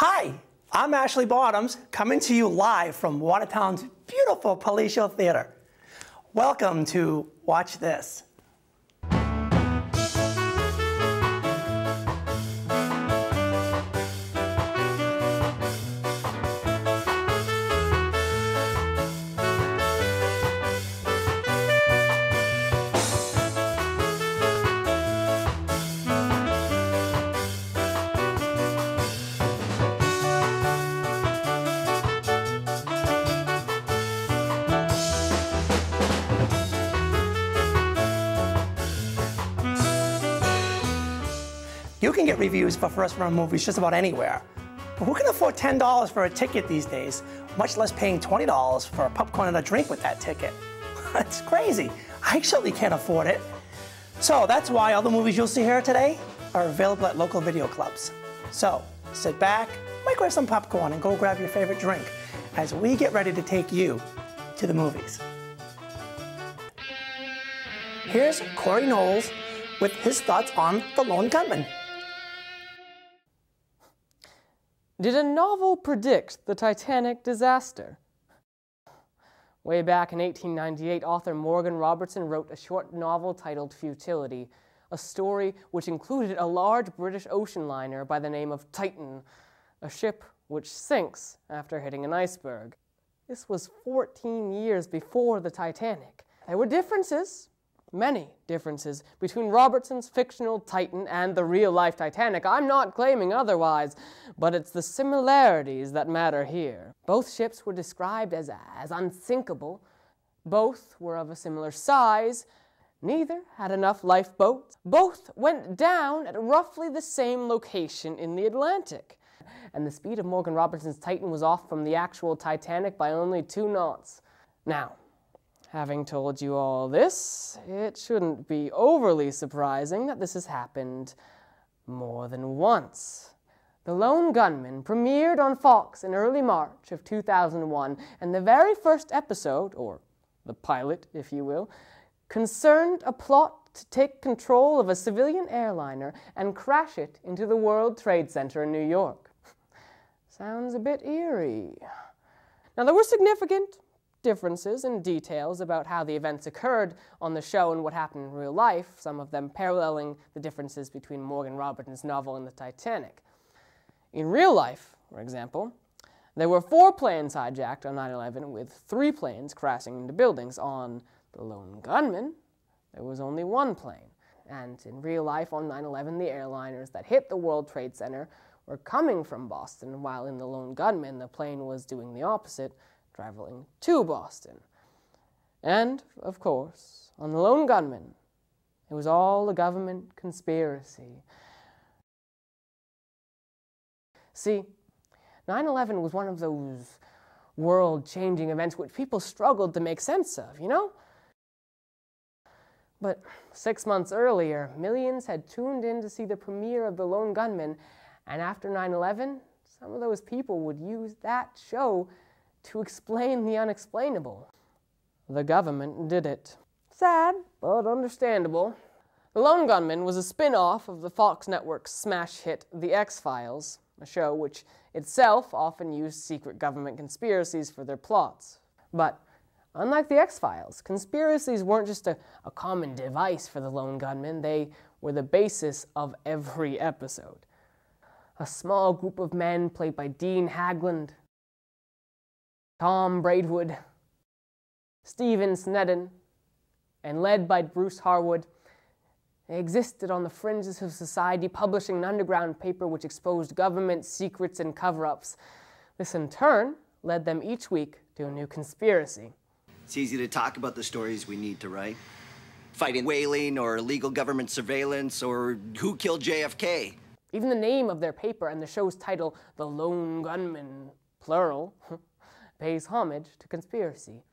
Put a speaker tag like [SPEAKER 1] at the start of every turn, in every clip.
[SPEAKER 1] Hi, I'm Ashley Bottoms, coming to you live from Watertown's beautiful Palatial Theater. Welcome to Watch This. You can get reviews for first-run movies just about anywhere. But who can afford $10 for a ticket these days, much less paying $20 for a popcorn and a drink with that ticket? It's crazy. I surely can't afford it. So that's why all the movies you'll see here today are available at local video clubs. So sit back, microwave some popcorn, and go grab your favorite drink as we get ready to take you to the movies. Here's Corey Knowles with his thoughts on The Lone Gunman.
[SPEAKER 2] Did a novel predict the Titanic disaster? Way back in 1898, author Morgan Robertson wrote a short novel titled Futility, a story which included a large British ocean liner by the name of Titan, a ship which sinks after hitting an iceberg. This was 14 years before the Titanic. There were differences, many differences, between Robertson's fictional Titan and the real-life Titanic. I'm not claiming otherwise, but it's the similarities that matter here. Both ships were described as unsinkable. Both were of a similar size. Neither had enough lifeboats. Both went down at roughly the same location in the Atlantic. And the speed of Morgan Robertson's Titan was off from the actual Titanic by only 2 knots. Now, having told you all this, it shouldn't be overly surprising that this has happened more than once. The Lone Gunman premiered on Fox in early March of 2001, and the very first episode, or the pilot, if you will, concerned a plot to take control of a civilian airliner and crash it into the World Trade Center in New York. Sounds a bit eerie. Now, there were significant differences in details about how the events occurred on the show and what happened in real life, some of them paralleling the differences between Morgan Robertson's novel and the Titanic. In real life, for example, there were 4 planes hijacked on 9/11, with 3 planes crashing into buildings. On The Lone Gunman, there was only 1 plane. And in real life, on 9/11, the airliners that hit the World Trade Center were coming from Boston, while in The Lone Gunman, the plane was doing the opposite, traveling to Boston. And, of course, on The Lone Gunman, it was all a government conspiracy. See, 9/11 was one of those world-changing events which people struggled to make sense of, you know? But 6 months earlier, millions had tuned in to see the premiere of The Lone Gunman, and after 9/11, some of those people would use that show to explain the unexplainable. The government did it. Sad, but understandable. The Lone Gunman was a spin-off of the Fox network's smash hit The X-Files, a show which itself often used secret government conspiracies for their plots. But unlike The X-Files, conspiracies weren't just a common device for the Lone Gunman. They were the basis of every episode. A small group of men played by Dean Haglund, Tom Braidwood, Stephen Sneddon, and led by Bruce Harwood, they existed on the fringes of society, publishing an underground paper which exposed government secrets and cover-ups. This, in turn, led them each week to a new conspiracy.
[SPEAKER 3] It's easy to talk about the stories we need to write. Fighting whaling, or illegal government surveillance, or who killed JFK.
[SPEAKER 2] Even the name of their paper and the show's title, The Lone Gunman, plural, pays homage to conspiracy.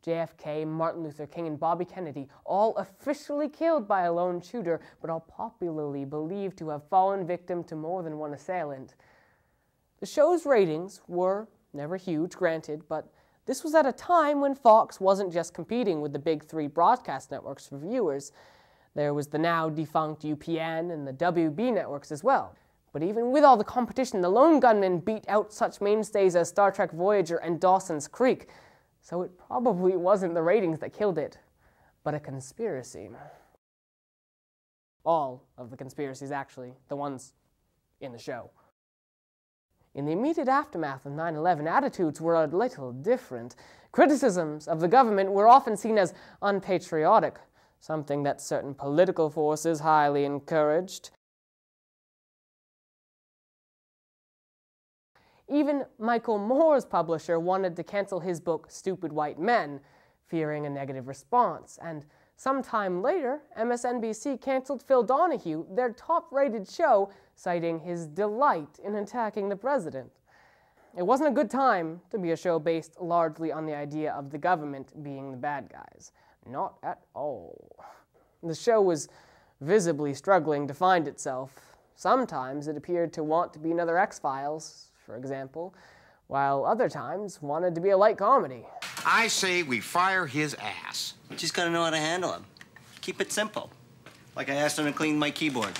[SPEAKER 2] JFK, Martin Luther King, and Bobby Kennedy, all officially killed by a lone shooter, but all popularly believed to have fallen victim to more than one assailant. The show's ratings were never huge, granted, but this was at a time when Fox wasn't just competing with the big 3 broadcast networks for viewers. There was the now defunct UPN and the WB networks as well. But even with all the competition, the Lone Gunman beat out such mainstays as Star Trek Voyager and Dawson's Creek, so it probably wasn't the ratings that killed it, but a conspiracy. All of the conspiracies, actually, the ones in the show. In the immediate aftermath of 9/11, attitudes were a little different. Criticisms of the government were often seen as unpatriotic, something that certain political forces highly encouraged. Even Michael Moore's publisher wanted to cancel his book Stupid White Men, fearing a negative response, and sometime later, MSNBC canceled Phil Donahue, their top-rated show, citing his delight in attacking the president. It wasn't a good time to be a show based largely on the idea of the government being the bad guys. Not at all. The show was visibly struggling to find itself. Sometimes it appeared to want to be another X-Files, for example, while other times wanted to be a light comedy.
[SPEAKER 4] I say we fire his ass.
[SPEAKER 3] You just gotta know how to handle him. Keep it simple. Like I asked him to clean my keyboard.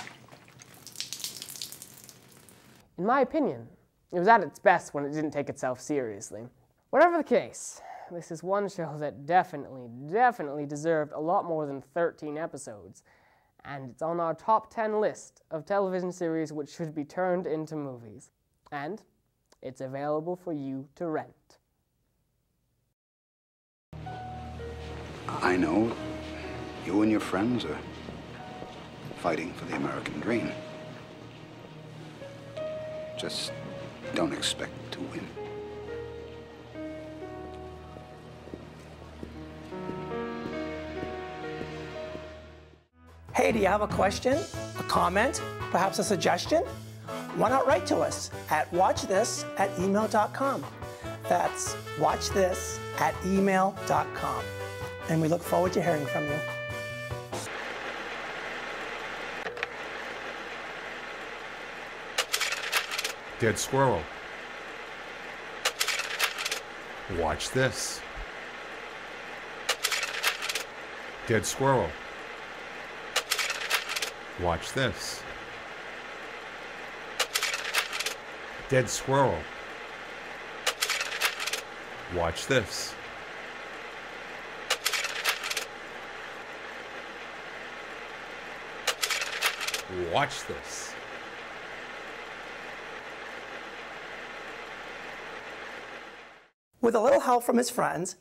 [SPEAKER 2] In my opinion, it was at its best when it didn't take itself seriously. Whatever the case, this is one show that definitely deserved a lot more than 13 episodes, and it's on our top 10 list of television series which should be turned into movies. And it's available for you to rent.
[SPEAKER 5] I know you and your friends are fighting for the American dream. Just don't expect to win.
[SPEAKER 1] Hey, do you have a question, a comment, perhaps a suggestion? Why not write to us at watchthis@email.com. That's watchthis@email.com. And we look forward to hearing from you.
[SPEAKER 6] Dead squirrel. Watch this. Dead squirrel. Watch this. Dead squirrel. Watch this. Watch this.
[SPEAKER 1] With a little help from his friends,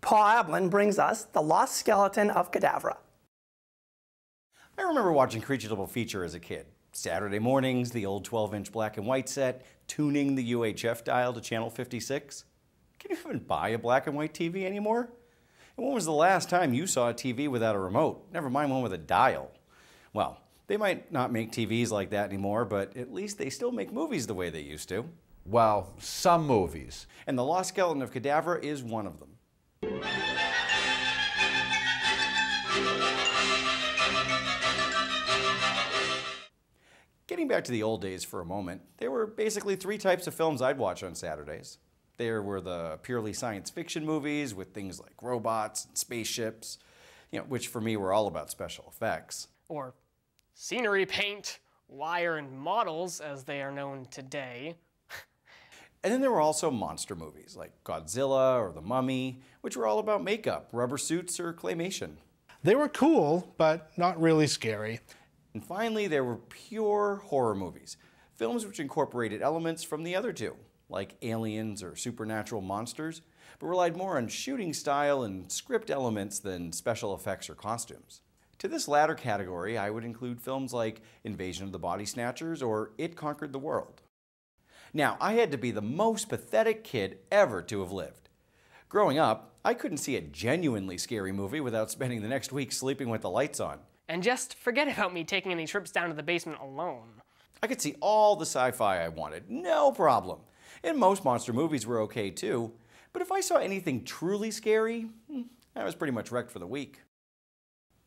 [SPEAKER 1] Paul Ablin brings us The Lost Skeleton of Cadavra.
[SPEAKER 7] I remember watching Creature Double Feature as a kid. Saturday mornings, the old 12-inch black and white set, tuning the UHF dial to channel 56. Can you even buy a black and white TV anymore? And when was the last time you saw a TV without a remote? Never mind one with a dial. Well, they might not make TVs like that anymore, but at least they still make movies the way they used to.
[SPEAKER 6] Well, some movies.
[SPEAKER 7] And The Lost Skeleton of Kadavra is one of them. Getting back to the old days for a moment, there were basically three types of films I'd watch on Saturdays. There were the purely science fiction movies with things like robots and spaceships, which for me were all about special effects.
[SPEAKER 2] Or scenery paint, wire, and models, as they are known today.
[SPEAKER 7] And then there were also monster movies like Godzilla or The Mummy, which were all about makeup, rubber suits, or claymation.
[SPEAKER 8] They were cool, but not really scary.
[SPEAKER 7] And finally, there were pure horror movies, films which incorporated elements from the other two, like aliens or supernatural monsters, but relied more on shooting style and script elements than special effects or costumes. To this latter category, I would include films like Invasion of the Body Snatchers or It Conquered the World. Now, I had to be the most pathetic kid ever to have lived. Growing up, I couldn't see a genuinely scary movie without spending the next week sleeping with the lights on.
[SPEAKER 2] And just forget about me taking any trips down to the basement alone.
[SPEAKER 7] I could see all the sci-fi I wanted, no problem. And most monster movies were okay too. But if I saw anything truly scary, I was pretty much wrecked for the week.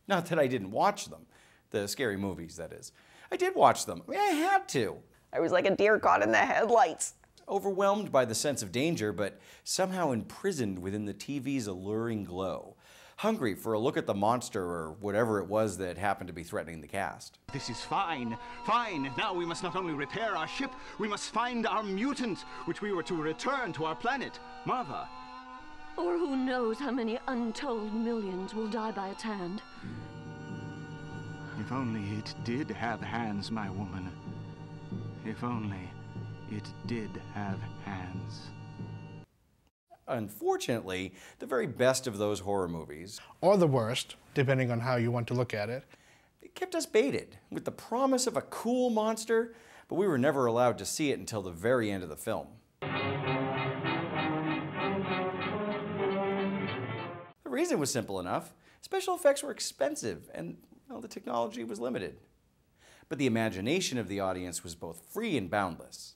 [SPEAKER 7] Not that I didn't watch them. The scary movies, that is. I did watch them. I had to.
[SPEAKER 9] I was like a deer caught in the headlights.
[SPEAKER 7] Overwhelmed by the sense of danger, but somehow imprisoned within the TV's alluring glow. hungry for a look at the monster or whatever it was that happened to be threatening the cast.
[SPEAKER 10] This is fine, fine. Now we must not only repair our ship, we must find our mutant, which we were to return to our planet, Marva.
[SPEAKER 11] Or who knows how many untold millions will die by its hand.
[SPEAKER 10] If only it did have hands, my woman. If only it did have hands.
[SPEAKER 7] Unfortunately, the very best of those horror movies,
[SPEAKER 8] or the worst, depending on how you want to look at it,
[SPEAKER 7] it kept us baited with the promise of a cool monster, but we were never allowed to see it until the very end of the film. The reason was simple enough. Special effects were expensive and, well, the technology was limited. But the imagination of the audience was both free and boundless.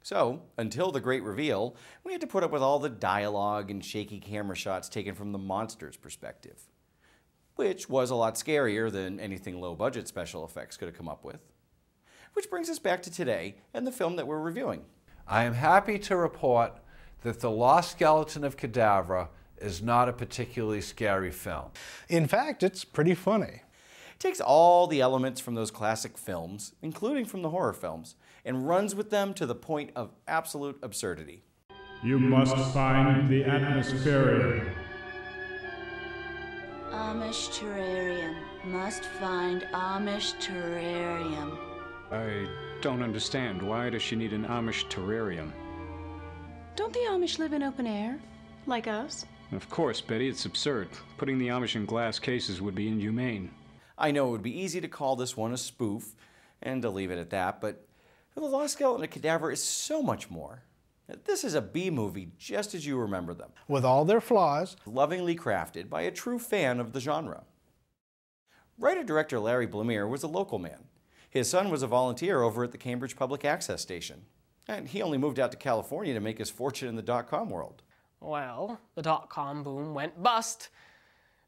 [SPEAKER 7] So, until the great reveal, we had to put up with all the dialogue and shaky camera shots taken from the monster's perspective, which was a lot scarier than anything low-budget special effects could have come up with. Which brings us back to today and the film that we're reviewing.
[SPEAKER 6] I am happy to report that The Lost Skeleton of Cadavra is not a particularly scary film.
[SPEAKER 8] In fact, it's pretty funny.
[SPEAKER 7] It takes all the elements from those classic films, including from the horror films, and runs with them to the point of absolute absurdity.
[SPEAKER 12] You must find the atmospherium.
[SPEAKER 11] Amish terrarium. Must find Amish terrarium.
[SPEAKER 13] I don't understand. Why does she need an Amish terrarium?
[SPEAKER 14] Don't the Amish live in open air? Like us?
[SPEAKER 13] Of course, Betty, it's absurd. Putting the Amish in glass cases would be inhumane.
[SPEAKER 7] I know it would be easy to call this one a spoof, and to leave it at that, but The Lost Skeleton of Kadavra is so much more. This is a B-movie just as you remember them.
[SPEAKER 8] With all their flaws.
[SPEAKER 7] Lovingly crafted by a true fan of the genre. Writer-director Larry Blemire was a local man. His son was a volunteer over at the Cambridge Public Access Station. And he only moved out to California to make his fortune in the dot-com world.
[SPEAKER 2] Well, the dot-com boom went bust,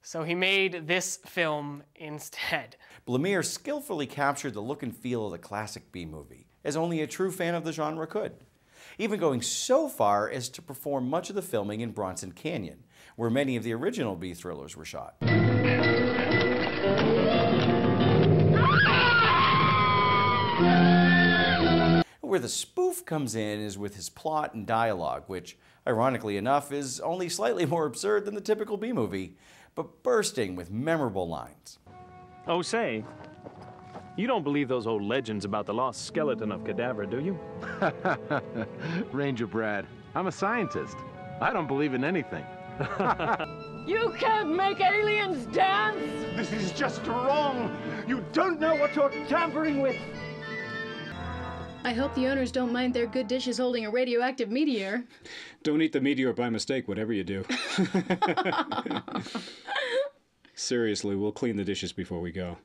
[SPEAKER 2] so he made this film instead.
[SPEAKER 7] Blemire skillfully captured the look and feel of the classic B-movie, as only a true fan of the genre could, even going so far as to perform much of the filming in Bronson Canyon, where many of the original B-thrillers were shot. Where the spoof comes in is with his plot and dialogue, which, ironically enough, is only slightly more absurd than the typical B-movie, but bursting with memorable lines.
[SPEAKER 15] Oh, say, you don't believe those old legends about the lost skeleton of Cadavra, do you?
[SPEAKER 16] Ranger Brad, I'm a scientist. I don't believe in anything.
[SPEAKER 11] You can't make aliens dance!
[SPEAKER 10] This is just wrong! You don't know what you're tampering with!
[SPEAKER 14] I hope the owners don't mind their good dishes holding a radioactive meteor.
[SPEAKER 13] Don't eat the meteor by mistake, whatever you do. Seriously, we'll clean the dishes before we go.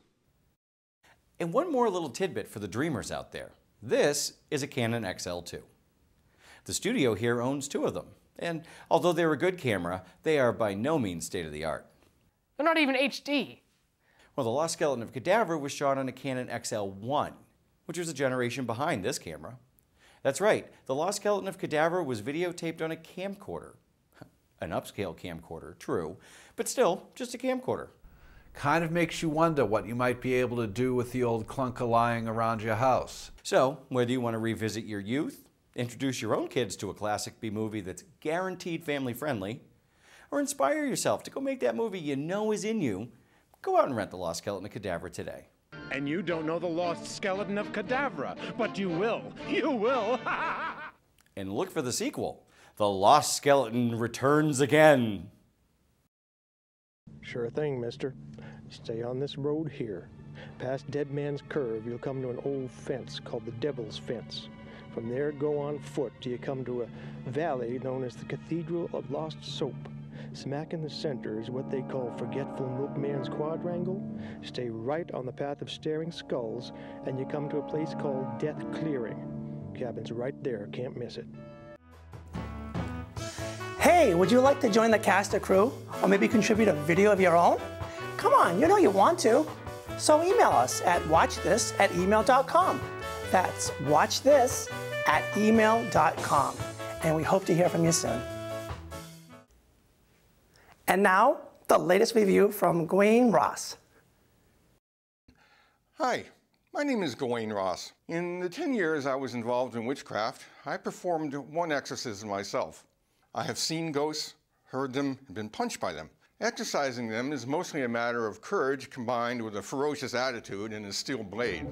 [SPEAKER 7] And one more little tidbit for the dreamers out there. This is a Canon XL2. The studio here owns 2 of them, and although they're a good camera, they are by no means state-of-the-art.
[SPEAKER 2] They're not even HD.
[SPEAKER 7] Well, The Lost Skeleton of Kadavra was shot on a Canon XL1, which was a generation behind this camera. That's right, The Lost Skeleton of Kadavra was videotaped on a camcorder. An upscale camcorder, true, but still, just a camcorder.
[SPEAKER 6] Kind of makes you wonder what you might be able to do with the old clunker lying around your house.
[SPEAKER 7] So, whether you want to revisit your youth, introduce your own kids to a classic B-movie that's guaranteed family-friendly, or inspire yourself to go make that movie you know is in you, go out and rent The Lost Skeleton of Kadavra today.
[SPEAKER 16] And you don't know The Lost Skeleton of Kadavra, but you will. You will.
[SPEAKER 7] And look for the sequel. The Lost Skeleton Returns Again.
[SPEAKER 17] Sure thing, mister. Stay on this road here. Past Dead Man's Curve, you'll come to an old fence called the Devil's Fence. From there, go on foot till you come to a valley known as the Cathedral of Lost Soap. Smack in the center is what they call Forgetful Milkman's Quadrangle. Stay right on the path of Staring Skulls, and you come to a place called Death Clearing. Cabin's right there, can't miss it.
[SPEAKER 1] Hey, would you like to join the cast or crew? Or maybe contribute a video of your own? Come on, you know you want to. So email us at watchthis@email.com. That's watchthis@email.com. And we hope to hear from you soon. And now, the latest review from Gawain Ross.
[SPEAKER 18] Hi, my name is Gawain Ross. In the 10 years I was involved in witchcraft, I performed one exorcism myself. I have seen ghosts, heard them, and been punched by them. Exorcising them is mostly a matter of courage combined with a ferocious attitude and a steel blade.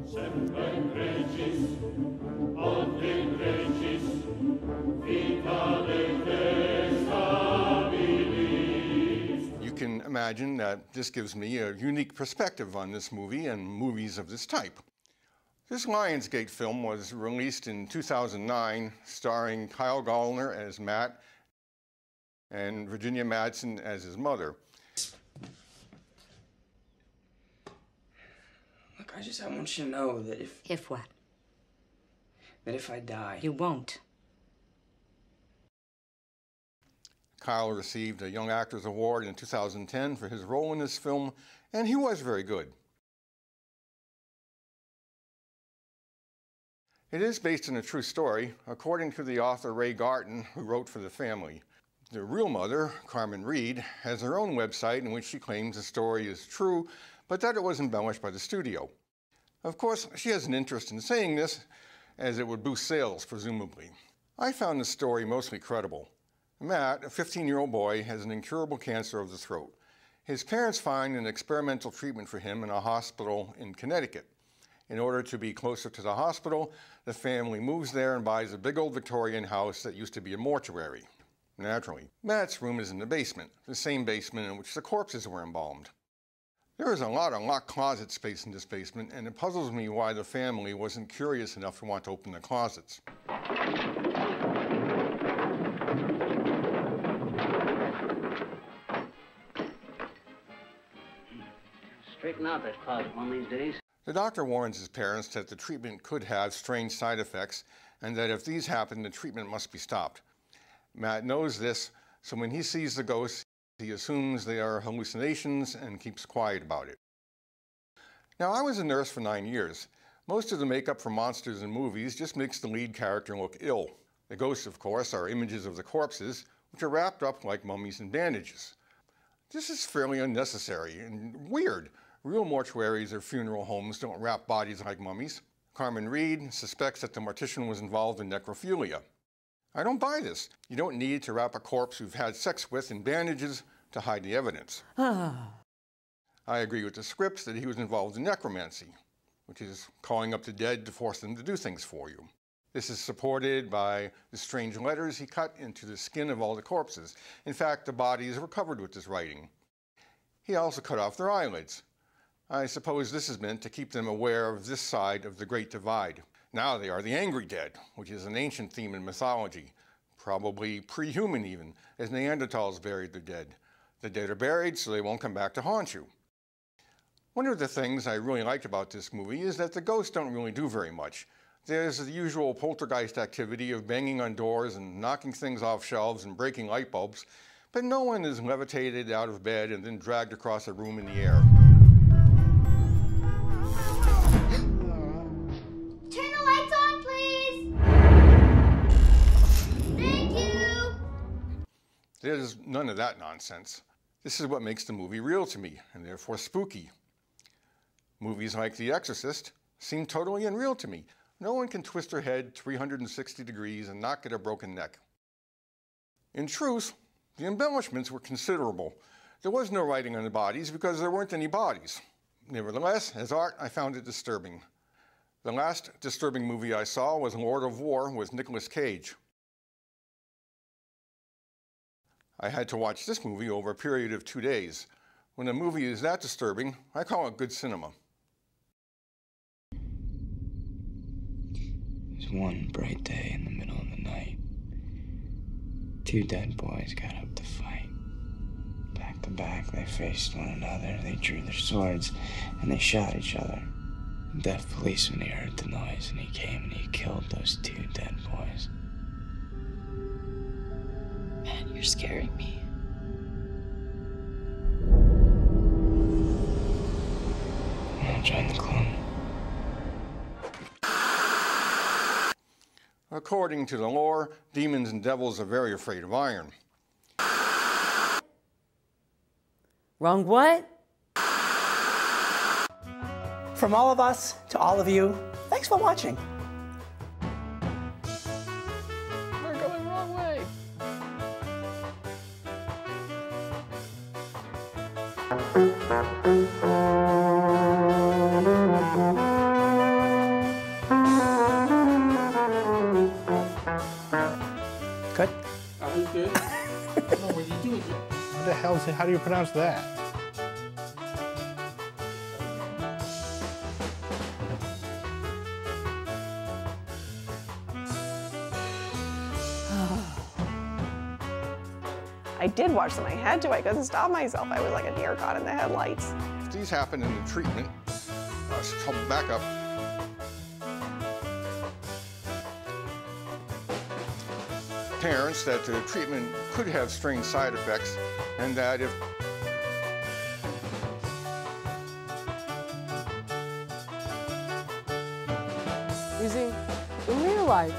[SPEAKER 18] You can imagine that this gives me a unique perspective on this movie and movies of this type. This Lionsgate film was released in 2009, starring Kyle Gallner as Matt and Virginia Madsen as his mother.
[SPEAKER 19] Look, I want you to know that if...
[SPEAKER 20] If what?
[SPEAKER 19] That if I die...
[SPEAKER 20] You won't.
[SPEAKER 18] Kyle received a Young Actors Award in 2010 for his role in this film, and he was very good. It is based on a true story, according to the author Ray Garton, who wrote for the family. The real mother, Carmen Reed, has her own website in which she claims the story is true, but that it was embellished by the studio. Of course, she has an interest in saying this, as it would boost sales, presumably. I found the story mostly credible. Matt, a 15-year-old boy, has an incurable cancer of the throat. His parents find an experimental treatment for him in a hospital in Connecticut. In order to be closer to the hospital, the family moves there and buys a big old Victorian house that used to be a mortuary. Naturally, Matt's room is in the basement, the same basement in which the corpses were embalmed. There is a lot of locked closet space in this basement, and it puzzles me why the family wasn't curious enough to want to open the closets.
[SPEAKER 21] Straighten out that closet one of these days.
[SPEAKER 18] The doctor warns his parents that the treatment could have strange side effects, and that if these happen, the treatment must be stopped. Matt knows this, so when he sees the ghosts, he assumes they are hallucinations and keeps quiet about it. Now, I was a nurse for 9 years. Most of the makeup for monsters in movies just makes the lead character look ill. The ghosts, of course, are images of the corpses, which are wrapped up like mummies in bandages. This is fairly unnecessary and weird. Real mortuaries or funeral homes don't wrap bodies like mummies. Carmen Reed suspects that the mortician was involved in necrophilia. I don't buy this. You don't need to wrap a corpse you've had sex with in bandages to hide the evidence. I agree with the scripts that he was involved in necromancy, which is calling up the dead to force them to do things for you. This is supported by the strange letters he cut into the skin of all the corpses. In fact, the bodies were covered with this writing. He also cut off their eyelids. I suppose this is meant to keep them aware of this side of the Great Divide. Now they are the angry dead, which is an ancient theme in mythology, probably pre-human even, as Neanderthals buried their dead. The dead are buried so they won't come back to haunt you. One of the things I really liked about this movie is that the ghosts don't really do very much. There's the usual poltergeist activity of banging on doors and knocking things off shelves and breaking light bulbs, but no one is levitated out of bed and then dragged across a room in the air.
[SPEAKER 22] Turn the lights on, please! Thank you!
[SPEAKER 18] There's none of that nonsense. This is what makes the movie real to me, and therefore spooky. Movies like The Exorcist seem totally unreal to me. No one can twist her head 360 degrees and not get a broken neck. In truth, the embellishments were considerable. There was no writing on the bodies because there weren't any bodies. Nevertheless, as art, I found it disturbing. The last disturbing movie I saw was Lord of War with Nicolas Cage. I had to watch this movie over a period of 2 days. When a movie is that disturbing, I call it good cinema.
[SPEAKER 19] It was one bright day in the middle of the night. 2 dead boys got up to fight. Back to back, they faced one another, they drew their swords, and they shot each other. The deaf policeman, he heard the noise, and he came and he killed those 2 dead boys.
[SPEAKER 22] Man, you're scaring me.
[SPEAKER 19] I'll join the club.
[SPEAKER 18] According to the lore, demons and devils are very afraid of iron.
[SPEAKER 2] Wrong what?
[SPEAKER 1] From all of us to all of you, thanks for watching.
[SPEAKER 2] We're going wrong way.
[SPEAKER 1] Good?
[SPEAKER 4] That was good. No, when you do it,
[SPEAKER 8] What the hell? How do you pronounce that?
[SPEAKER 9] I did watch them. I had to. I couldn't stop myself. I was like a deer caught in the headlights.
[SPEAKER 18] If these happen in the treatment, back up. Parents that the treatment could have strange side effects, and that if
[SPEAKER 2] You see, in real life,